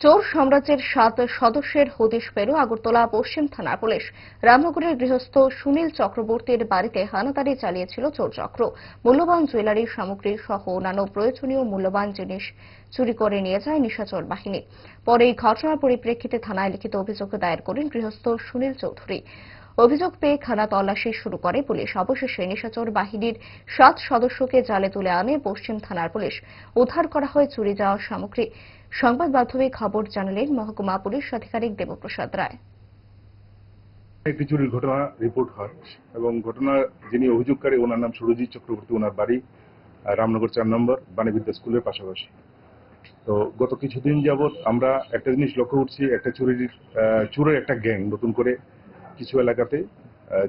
চোর সাম্রাজ্যের 7 সদস্যের হদিশ পেল আগরতলা পশ্চিম থানার পুলিশ। রামনগরের গৃহস্থ সুনীল চক্রবর্তীর বাড়িতে হানাদারি চালিয়েছিল চোর চক্র। মূল্যবান জুয়েলারি সামগ্রী সহ অন্যান্য প্রয়োজনীয় মূল্যবান জিনিস চুরি করে নিয়ে যায় নিশাচর বাহিনী। পরে এই ঘটনার পরিপ্রেক্ষিতে থানায় লিখিত অভিযোগ দায়ের করেন গৃহস্থ সুনীল চৌধুরী। অভিযোগ পেয়ে খানা তল্লাশি শুরু করে পুলিশ। অবশেষে নিশাচর বাহিনীর 7 সদস্যকে জালে তুলে আনে পশ্চিম থানার পুলিশ। উদ্ধার করা হয় চুরি যাওয়া সামগ্রী। সংবাদ মাধ্যমে খবর জানালেন মহকুমা পুলিশ আধিকারিক দেবপ্রসাদ রায়। একটি চুরির ঘটনা রিপোর্ট হয় এবং ঘটনার যিনি অভিযোগকারী ওনার নাম সুরজিৎ চক্রবর্তী। ওনার বাড়ি রামনগর 4 নম্বর বাণীবিদ্যা স্কুলের পাশাপাশি। তো গত কিছুদিন যাবৎ আমরা একটা জিনিস লক্ষ্য করছি, একটা চুরের একটা গ্যাং নতুন করে কিছু এলাকাতে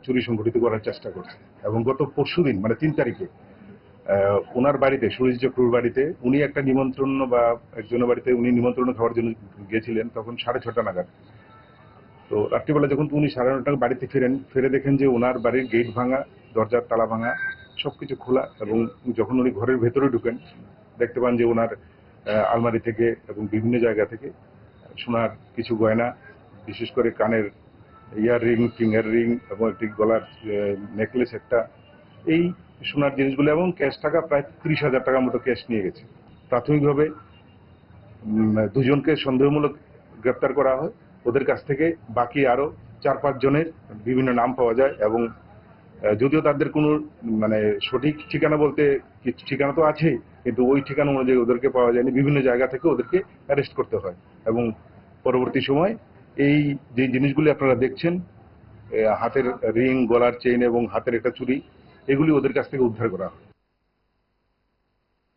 চুরি সংগঠিত করার চেষ্টা করছে। এবং গত পরশুদিন মানে 3 তারিখে ওনার বাড়িতে, সুরজিৎ চক্রবর্তীর বাড়িতে, উনি একটা নিমন্ত্রণ বা একজনের বাড়িতে উনি নিমন্ত্রণ খাওয়ার জন্য গিয়েছিলেন। তখন 6:30 নাগাদ। তো রাত্রিবেলা যখন উনি 9:30 বাড়িতে ফিরে দেখেন যে ওনার বাড়ির গেট ভাঙা, দরজার তালা ভাঙা, সবকিছু খোলা। এবং যখন উনি ঘরের ভেতরে ঢুকেন দেখতে পান যে ওনার আলমারি থেকে এবং বিভিন্ন জায়গা থেকে সোনার কিছু গয়না, বিশেষ করে কানের ইয়ার রিং, ফিঙ্গার রিং এবং একটি গলার নেকলেস একটা, এই সোনার জিনিসগুলো এবং ক্যাশ টাকা প্রায় 30,000 টাকার মতো ক্যাশ নিয়ে গেছে। প্রাথমিকভাবে 2 জনকে সন্দেহমূলক গ্রেপ্তার করা হয়। ওদের কাছ থেকে বাকি আরো 4-5 জনের বিভিন্ন নাম পাওয়া যায় এবং যদিও তাদের কোনো মানে সঠিক ঠিকানা বলতে, ঠিকানা তো আছেই, কিন্তু ওই ঠিকানা অনুযায়ী ওদেরকে পাওয়া যায়নি। বিভিন্ন জায়গা থেকে ওদেরকে অ্যারেস্ট করতে হয় এবং পরবর্তী সময় এই যে জিনিসগুলি আপনারা দেখছেন, হাতের রিং, গলার চেইন এবং হাতের একটা চুড়ি, এগুলি ওদের কাছ থেকে উদ্ধার করা হয়।